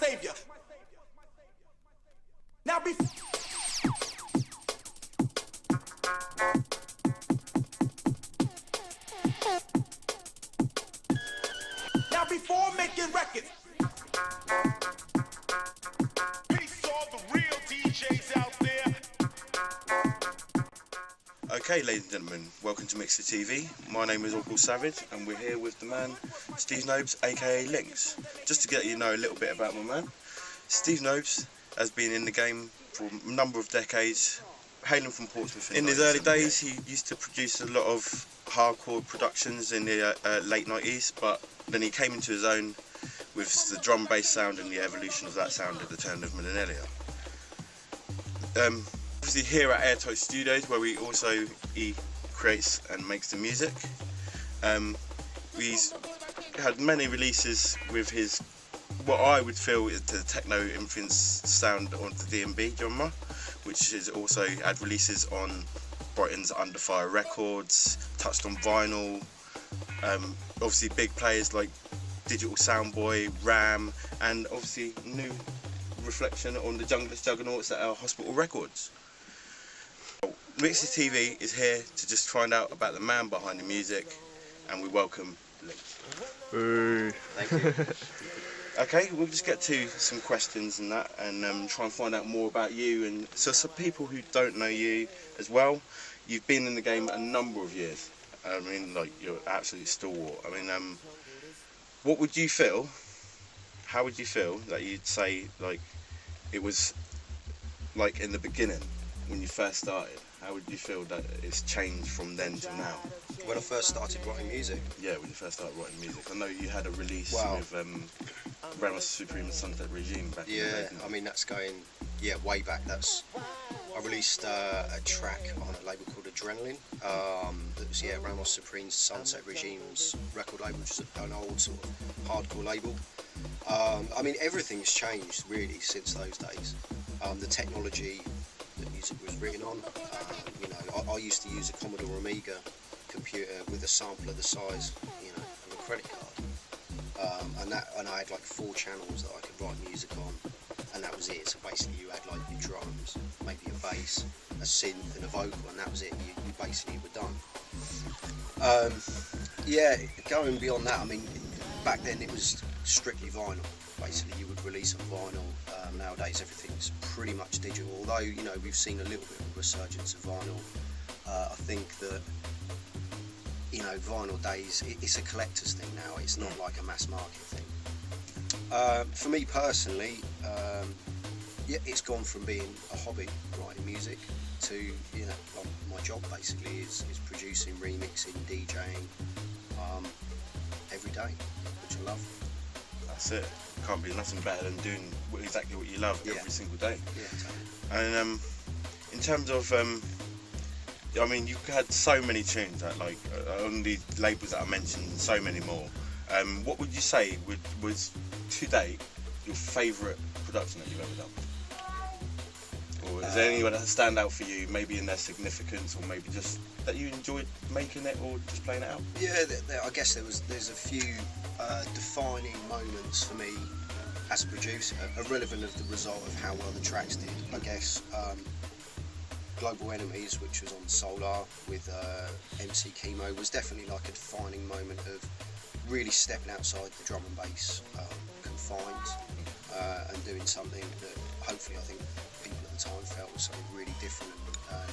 savior. Now before making records, peace to all the real DJs out there. Okay, ladies and gentlemen, welcome to MXT TV. My name is Uncle Savage, and we're here with the man Steve Nobes, aka Lynx. Just to get you know a little bit about my man, Steve Nobes has been in the game for a number of decades, hailing from Portsmouth. In his early days, he used to produce a lot of hardcore productions in the late 90s, but then he came into his own with the drum bass sound and the evolution of that sound at the turn of millennia. Obviously here at Airtight Studios, where he creates and makes the music. He's had many releases with his, what I would feel is the techno influenced sound on the D&B genre, which has also had releases on Brighton's Under Fire Records, touched on vinyl, obviously big players like Digital Soundboy, Ram, and obviously new reflection on the Junglist Juggernauts at our Hospital Records. MXT TV is here to just find out about the man behind the music, and we welcome Lynx. Thank you. Okay, we'll just get to some questions and that, and try and find out more about you. And so, some people who don't know you as well, you've been in the game a number of years. I mean, like, you're an absolute stalwart. I mean, what would you feel? How would you feel that you'd say, like, it was like in the beginning when you first started? How would you feel that it's changed from then to now? When I first started writing music? Yeah, when you first started writing music. I know you had a release with Ramos Supreme and Sunset Regime back in the day. Yeah, I mean, that's going, way back. I released a track on a label called Adrenaline. That was, Ramos Supreme's Sunset Regime's record label, which is an old sort of hardcore label. I mean, everything's changed really since those days. The technology that music was written on, I used to use a Commodore Amiga computer with a sampler the size, of a credit card, and I had like 4 channels that I could write music on, and that was it. So basically, you had like your drums, maybe a bass, a synth, and a vocal, and that was it. You basically were done. Going beyond that, I mean, back then it was strictly vinyl. Basically, you would release on vinyl. Nowadays, everything's pretty much digital. Although, we've seen a little bit of a resurgence of vinyl. I think that, vinyl days, it's a collector's thing now. It's not like a mass market thing. For me personally, it's gone from being a hobby, writing music, to, my job basically is producing, remixing, DJing every day, which I love. That's it. Can't be nothing better than doing exactly what you love every single day. Yeah, totally. And in terms of, I mean, you've had so many tunes that, like, on the labels that I mentioned, so many more. What would you say was to date your favourite production that you've ever done? Or is there anyone that stand out for you, maybe in their significance, or maybe just that you enjoyed making it or just playing it out? Yeah, I guess there's a few defining moments for me as a producer, irrelevant of the result of how well the tracks did. I guess Global Enemies, which was on Solar with MC Chemo, was definitely like a defining moment of really stepping outside the drum and bass confines and doing something that hopefully I think people at the time felt was something really different and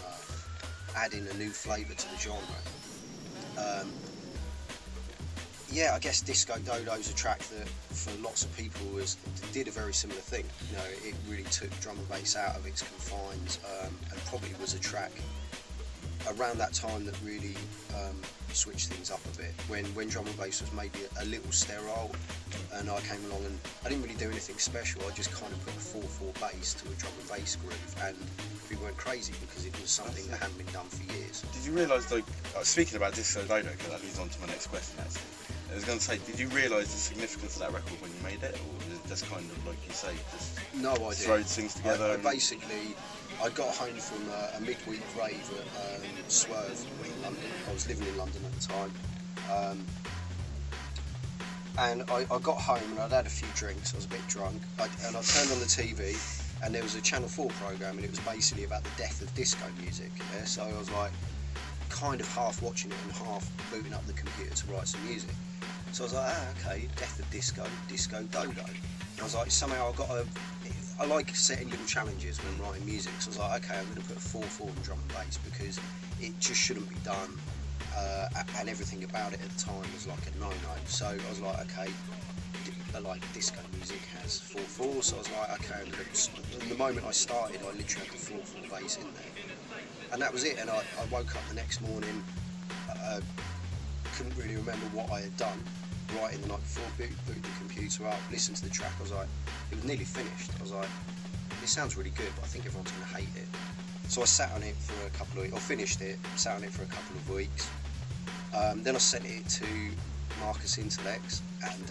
adding a new flavour to the genre. I guess Disco Dodo's a track that for lots of people did a very similar thing. It really took drum and bass out of its confines and probably was a track around that time that really switched things up a bit. When drum and bass was maybe a little sterile, and I came along and I didn't really do anything special. I just kind of put a 4/4 bass to a drum and bass groove, and people went crazy because it was something that hadn't been done for years. Did you realise, like, speaking about Disco Dodo, because that leads on to my next question actually. I was going to say, did you realise the significance of that record when you made it, or was it just kind of, like you say, just no idea. Throw things together? I got home from a midweek rave at Swerve in London. I was living in London at the time. And I got home and I'd had a few drinks. I was a bit drunk, and I turned on the TV, and there was a Channel 4 program, and it was basically about the death of disco music. Yeah? So I was like, kind of half watching it and half booting up the computer to write some music. So I was like, okay, death of disco, disco dodo. And I was like, somehow I like setting little challenges when writing music. So I was like, okay, I'm going to put a 4/4 in drum and bass because it just shouldn't be done. And everything about it at the time was like a no-no. So I was like, okay, like disco music has 4/4. So I was like, okay, and the moment I started, I literally had the 4/4 bass in there. And that was it. And I woke up the next morning, couldn't really remember what I had done writing the night before, booted the computer up, listened to the track. I was like, it was nearly finished. I was like, this sounds really good, but I think everyone's going to hate it. So I sat on it for a couple of weeks, or finished it, sat on it for a couple of weeks. Then I sent it to Marcus Intellects, and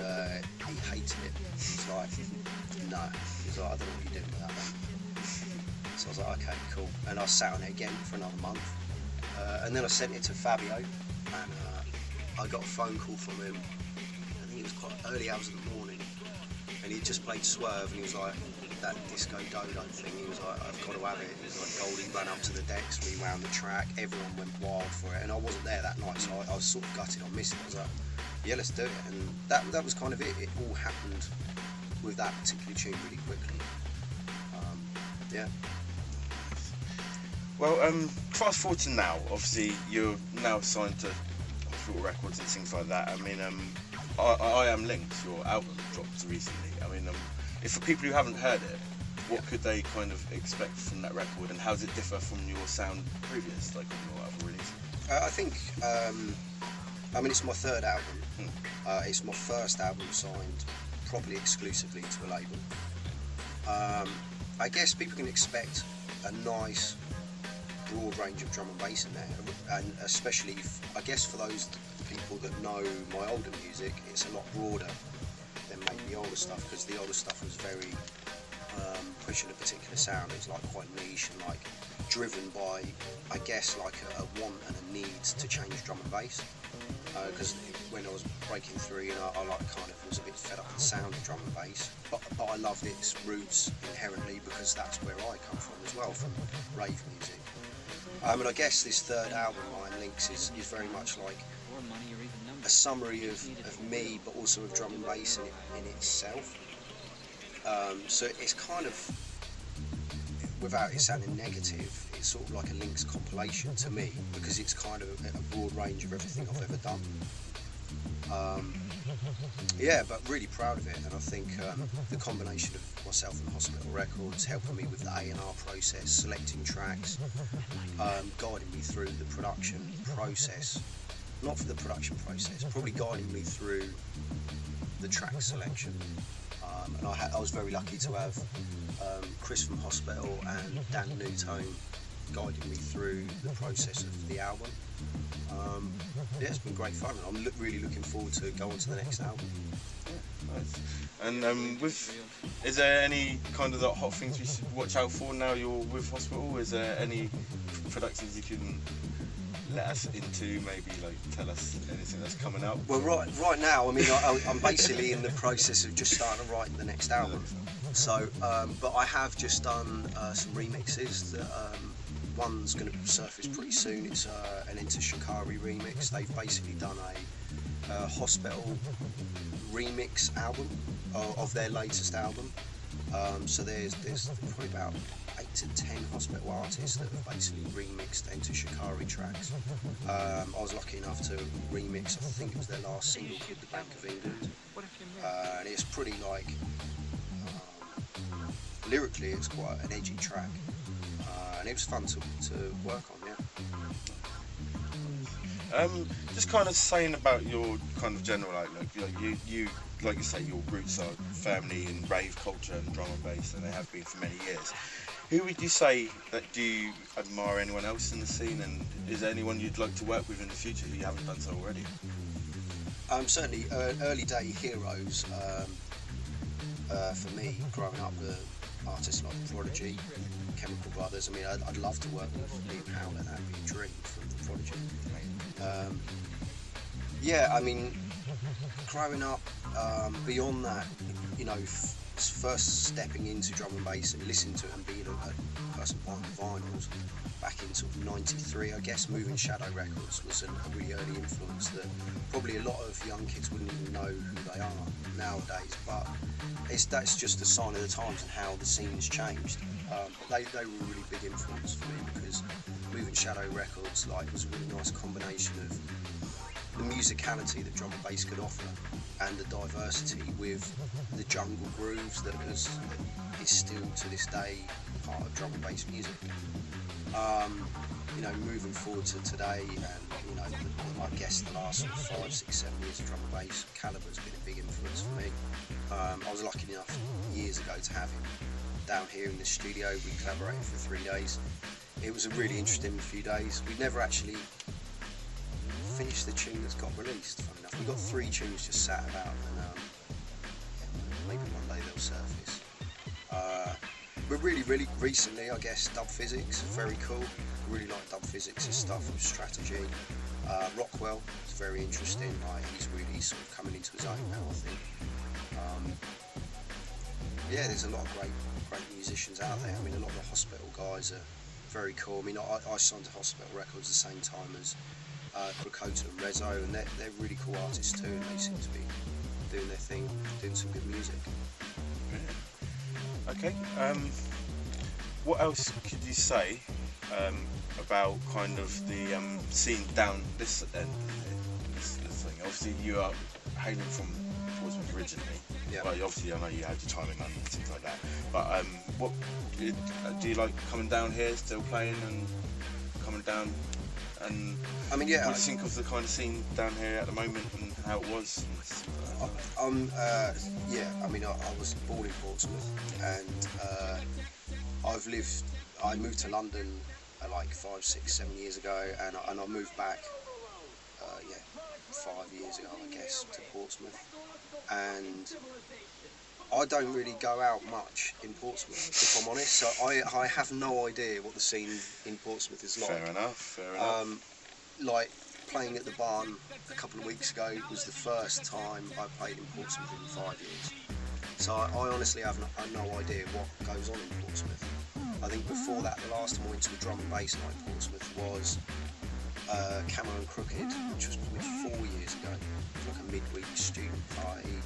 he hated it. He's like, no. He's like, I don't know what you're doing with that one. So I was like, okay, cool. And I sat on it again for another month. And then I sent it to Fabio, and I got a phone call from him. I think it was quite early hours of the morning, and he just played Swerve, and he was like, that disco dodo thing, he was like, I've got to have it. He was like, Goldie ran up to the decks, rewound the track, everyone went wild for it, and I wasn't there that night, so I was sort of gutted, I missed it. I was like, yeah, let's do it, and that was kind of it. It all happened with that particular tune really quickly. Yeah. Well, fast forward to now, obviously you're now signed to Hospital Records and things like that. I mean, I Am Lynx, your album dropped recently. I mean, if for people who haven't heard it, what could they kind of expect from that record, and how does it differ from your sound previous, like on your other release? I think, I mean, it's my third album. It's my first album signed properly exclusively to a label. I guess people can expect a nice broad range of drum and bass in there, and especially, I guess, for those people that know my older music, it's a lot broader than maybe the older stuff, because the older stuff was very pushing a particular sound. It's like quite niche and like driven by, I guess, like a want and a need to change drum and bass. Because when I was breaking through, you know, I like kind of was a bit fed up with the sound of drum and bass, but I loved its roots inherently, because that's where I come from as well, from rave music. And I guess this third album, I Am Lynx, is very much like a summary of me, but also of drum and bass in itself. So it's kind of, without it sounding negative, it's sort of like a Lynx compilation to me, because it's kind of a broad range of everything I've ever done. Yeah, but really proud of it, and I think the combination of myself and Hospital Records helping me with the A&R process, selecting tracks, guiding me through the production process, not for the production process, probably guiding me through the track selection. And I was very lucky to have Chris from Hospital and Dan Newtone guiding me through the process of the album. Yeah, it's been great fun. I'm really looking forward to go on to the next album. Yeah, nice. And is there any kind of hot things we should watch out for now you're with Hospital? Is there any productions you can let us into, maybe like tell us anything that's coming out? Well, right now, I mean, I'm basically in the process of just starting to write the next album. So, but I have just done some remixes that one's going to surface pretty soon. It's an Enter Shikari remix. They've basically done a Hospital remix album of their latest album. So there's probably about 8 to 10 Hospital artists that have basically remixed Enter Shikari tracks. I was lucky enough to remix, I think it was their last single called The Bank of England. And it's pretty like, lyrically it's quite an edgy track. And it was fun to work on, yeah. Just kind of saying about your kind of general outlook, you like you say, your roots are firmly in rave culture and drum and bass, and they have been for many years. Who would you say that do you admire anyone else in the scene, and is there anyone you'd like to work with in the future who you haven't done so already? Certainly, early day heroes for me, growing up, artists like Prodigy, Chemical Brothers. I mean, I'd love to work with Liam Howlett. That'd be a dream from the Prodigy. Yeah, I mean, growing up, beyond that, you know, first stepping into drum and bass and listening to it and being a person buying the vinyls back in sort of '93, I guess, Moving Shadow Records was a really early influence that probably a lot of young kids wouldn't even know who they are nowadays, but that's just a sign of the times and how the scene's changed. They were a really big influence for me because Moving Shadow Records was a really nice combination of the musicality that drum and bass could offer and the diversity with the jungle grooves that is still to this day part of drum and bass music. You know, moving forward to today, and you know, I guess the last 5, 6, 7 years of drum and bass, Caliber's been a big influence for me. I was lucky enough years ago to have him down here in the studio. We collaborated for 3 days. It was a really interesting few days. We never actually finished the tune that's got released, funny enough. We've got 3 tunes just sat about, and maybe one day they'll surface. But really recently, I guess, Dub Physics, very cool. Really like Dub Physics' stuff with strategy. Rockwell is very interesting. He's really sort of coming into his own now, I think. Yeah, there's a lot of great musicians out there. I mean, a lot of the Hospital guys are very cool. I mean, I signed to Hospital Records the same time as Krakota and Rezo, and they're really cool artists too, and they seem to be doing their thing, doing some good music. Okay, what else could you say about kind of the scene down this end? This thing. Obviously, you are hailing from Portsmouth originally. Yeah. Well, obviously, I know you had your time in London and things like that. But what do you like coming down here, still playing and coming down? And I mean, yeah. what do you think of the kind of scene down here at the moment and how it was? Yeah, I mean, I was born in Portsmouth, and I moved to London like 5, 6, 7 years ago, and I moved back 5 years ago, I guess, to Portsmouth. And I don't really go out much in Portsmouth, if I'm honest, so I have no idea what the scene in Portsmouth is like. Fair enough. Like, playing at the Barn a couple of weeks ago was the first time I played in Portsmouth in 5 years. So I honestly have no idea what goes on in Portsmouth. I think before that, the last time I went to a drum and bass night in Portsmouth was Camo and Crooked, which was probably 4 years ago. It was like a midweek student party.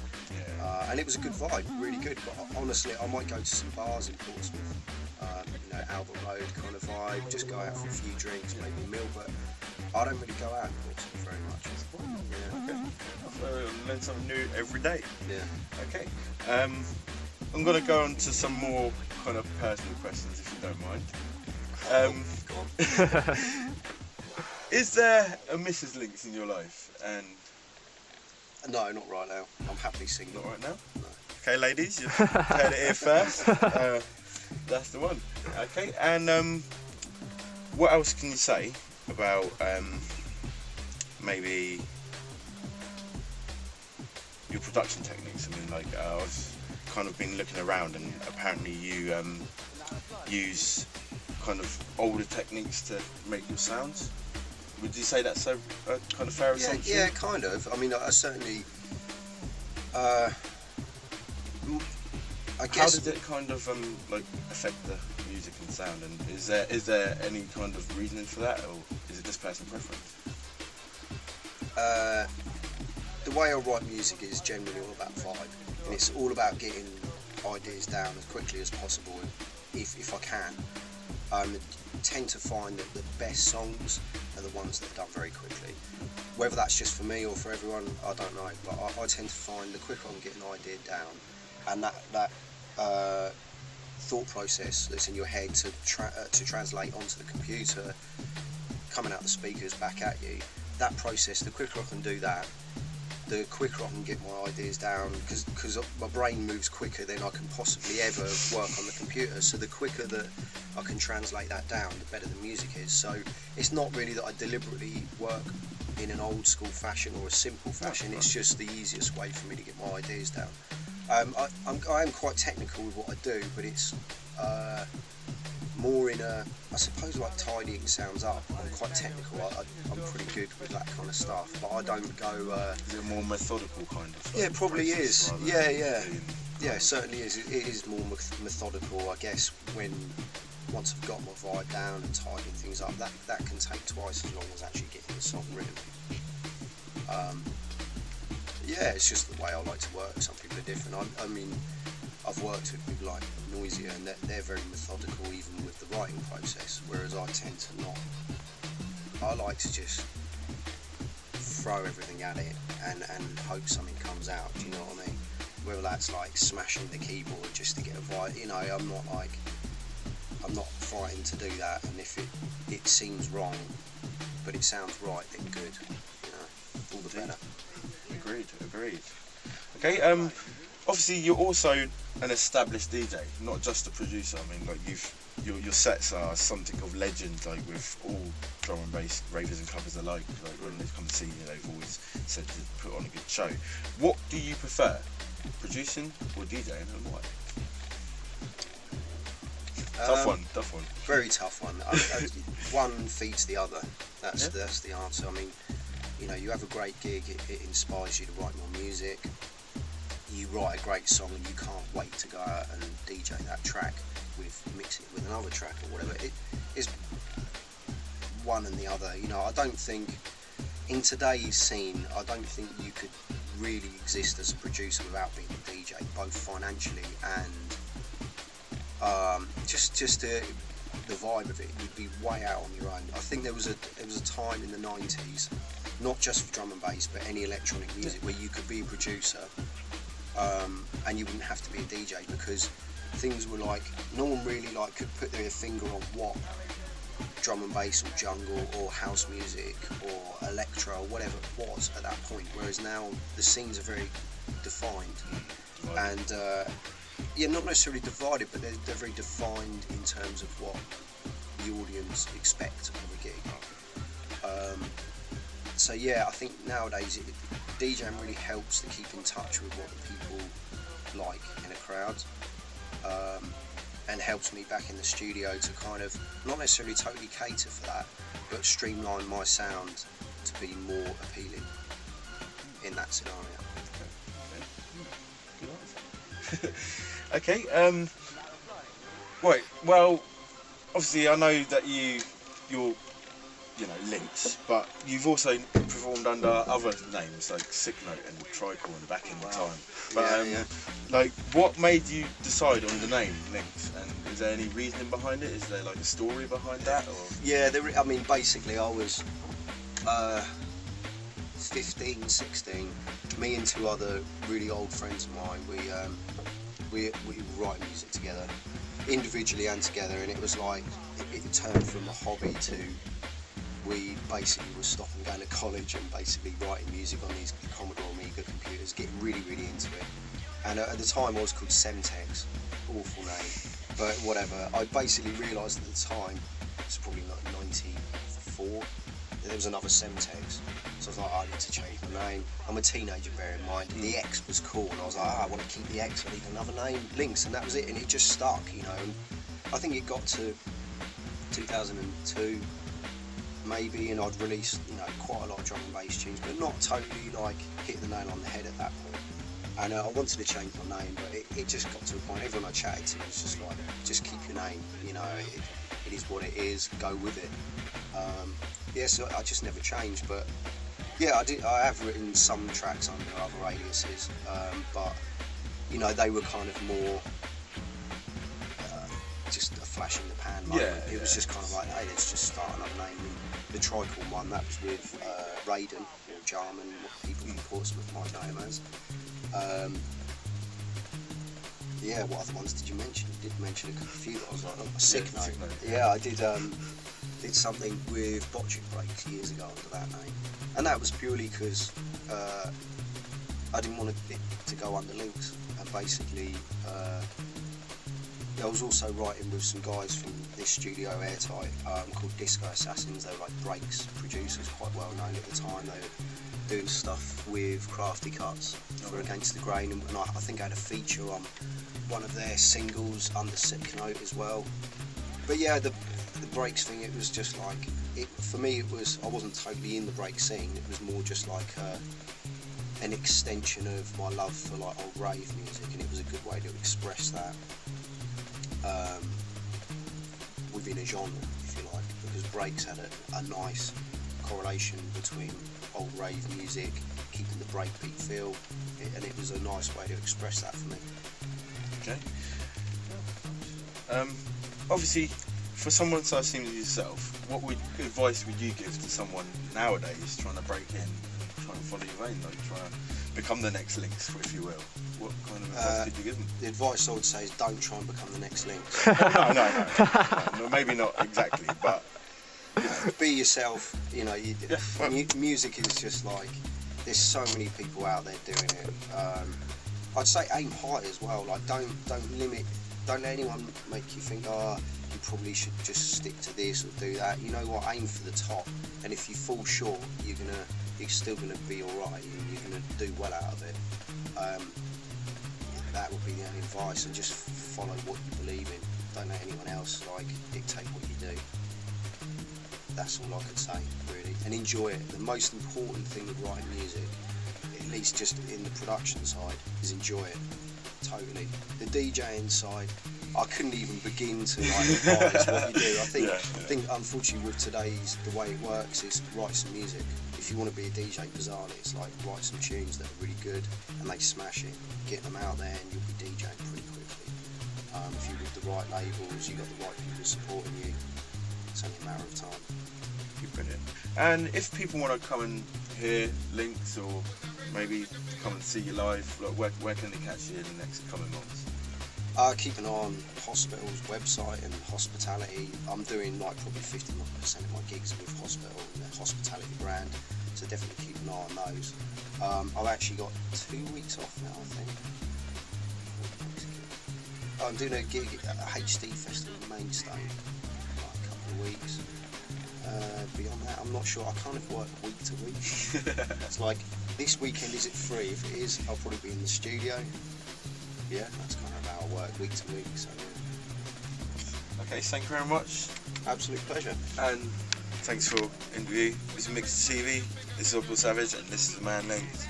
And it was a good vibe, really good. But honestly, I might go to some bars in Portsmouth, you know, Albert Road kind of vibe, just go out for a few drinks, maybe a meal, but I don't really go out in Portsmouth very much. Yeah. Okay. I learn something new every day. Yeah. Okay. I'm going to go on to some more kind of personal questions, if you don't mind. Go on. Is there a Mrs. Lynx in your life? And No, not right now. I'm happily single. not right now? No. Okay, ladies, you've heard it here first. That's the one. Okay, and what else can you say about maybe your production techniques? I mean, like I've kind of been looking around, and apparently you use kind of older techniques to make your sounds. Would you say that's a kind of fair assumption? Yeah, kind of. I mean, I certainly. I guess. How does it kind of like affect the music and sound? And is there any kind of reasoning for that, or is it just personal preference? The way I write music is generally all about vibe, and it's all about getting ideas down as quickly as possible, if I can. I tend to find that the best songs are the ones that are done very quickly. Whether that's just for me or for everyone, I don't know, but I tend to find the quicker I can get an idea down, and that thought process that's in your head to translate onto the computer, coming out the speakers back at you, that process, the quicker I can do that, the quicker I can get my ideas down, because my brain moves quicker than I can possibly ever work on the computer. So the quicker that I can translate that down, the better the music is. So it's not really that I deliberately work in an old school fashion or a simple fashion. It's just the easiest way for me to get my ideas down. I am quite technical with what I do, but it's more in a, I suppose, like tidying sounds up. I'm quite technical. I'm pretty good with that kind of stuff, but I don't go. Is it more methodical kind of? Yeah, probably is. Yeah. Yeah, it Kind certainly is. It is more methodical, I guess. Once I've got my vibe down and tidying things up, that can take twice as long as actually getting the song written. Yeah, it's just the way I like to work. Some people are different. I mean, I've worked with people like Noisia, and they're very methodical even with the writing process, whereas I tend to not. I like to just throw everything at it and hope something comes out, do you know what I mean? Whether that's like smashing the keyboard just to get a vibe, you know, I'm not frightened to do that, and if it seems wrong, but it sounds right, then good, you know, all the better. Agreed. Okay, obviously you're also an established DJ, not just a producer. I mean, like your sets are something of legend, like with all drum and bass ravers and covers alike. Like when they come to see you, they've always said to put on a good show. What do you prefer, producing or DJing, and why? Tough one. Very tough one. One feeds the other. That's the answer. I mean, you know, you have a great gig, it inspires you to write more music. You write a great song and you can't wait to go out and DJ that track with mixing it with another track or whatever. It is one and the other. You know, I don't think in today's scene, I don't think you could really exist as a producer without being a DJ, both financially and just the vibe of it. You'd be way out on your own. I think there was a time in the 90s, not just for drum and bass, but any electronic music, where you could be a producer and you wouldn't have to be a DJ, because things were like, no one really like could put their finger on what drum and bass or jungle or house music or electro or whatever it was at that point, whereas now the scenes are very defined. Right. And yeah, not necessarily divided, but they're very defined in terms of what the audience expect of a gig. So yeah, I think nowadays DJing really helps to keep in touch with what people like in a crowd, and helps me back in the studio to kind of not necessarily totally cater for that, but streamline my sound to be more appealing in that scenario. Okay, right, well, obviously I know that you're Lynx, but you've also performed under other names like Sick Note and Tricorn back in the time. But like, what made you decide on the name Lynx, and is there any reasoning behind it? Is there like a story behind that? Or? Yeah, I mean, basically I was 15, 16, me and two other really old friends of mine, we write music together, individually and together, and it was like, it turned from a hobby to, we basically were stopping going to college and basically writing music on these Commodore Amiga computers, getting really, really into it. And at the time I was called Semtex, awful name, but whatever. I basically realised at the time, it's probably like 94, there was another Semtex. So I was like, I need to change my name. I'm a teenager, bear in mind. The X was cool, and I was like, I want to keep the X, I need another name, Lynx, and that was it, and it just stuck, you know. And I think it got to 2002, maybe, and I'd released, you know, quite a lot of drum and bass tunes, but not totally like hit the nail on the head at that point. And I wanted to change my name, but it just got to a point, everyone I chatted to was just like, just keep your name, you know, it is what it is, go with it. Yeah, so I just never changed, but yeah, I have written some tracks under other aliases, but you know, they were kind of more just a flash in the pan moment. It was just kind of like, hey, let's just start another name. And the Tricorn one, that was with Raiden, or Jarman, what people from Portsmouth might know him as. Yeah, what other ones did you mention? You did mention a few. I was like, oh, Sick Note. Yeah, I did something with Botchic Breaks years ago under that name, and that was purely because I didn't want it to go under Lynx, and basically I was also writing with some guys from this studio Airtight called Disco Assassins. They were like breaks producers, quite well known at the time. They were doing stuff with Crafty Cuts for Against the Grain, and I think I had a feature on one of their singles under Sick Note as well. But yeah, the breaks thing, it was just like, for me it was, I wasn't totally in the break scene, it was more just like an extension of my love for like old rave music, and it was a good way to express that within a genre, if you like, because breaks had a nice correlation between old rave music, keeping the breakbeat feel, and it was a nice way to express that for me. Okay. Obviously, for someone so esteemed as yourself, what advice would you give to someone nowadays trying to break in, trying to follow your vein, like trying to become the next Lynx, if you will? What kind of advice could you give them? The advice I would say is don't try and become the next Lynx. No, maybe not exactly, but be yourself. You know, music is just like, there's so many people out there doing it. I'd say aim high as well. Like don't let anyone make you think, you probably should just stick to this or do that. You know what? Aim for the top, and if you fall short, you're still gonna be all right, and you're gonna do well out of it. That would be the only advice, and just follow what you believe in. Don't let anyone else like dictate what you do. That's all I could say, really, and enjoy it. The most important thing with writing music, at least just in the production side, is enjoy it. Totally. The DJing side, I couldn't even begin to like advise what you do. I think unfortunately with today's, the way it works is write some music. If you want to be a DJ bizarrely, it's like write some tunes that are really good and they smash it, get them out there, and you'll be DJing pretty quickly. If you're with the right labels, you've got the right people supporting you, it's only a matter of time. Brilliant. And if people want to come and hear Lynx, or maybe come and see you live, like where can they catch you in the next coming months? Keep an eye on Hospital's website and Hospitality. I'm doing like probably 50% of my gigs with Hospital and their Hospitality brand, so definitely keep an eye on those. I've actually got 2 weeks off now, I think. I'm doing a gig at a HD Festival in Mainstay, like a couple of weeks. Beyond that, I'm not sure. I kind of work week to week. It's like, this weekend is it free? If it is, I'll probably be in the studio. Yeah, that's kind of how I work week to week. So yeah. Okay, thank you very much. Absolute pleasure. And thanks for interview. This is MXT TV. This is Uncle Savage, and this is the man Lynx.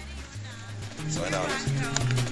Sign out.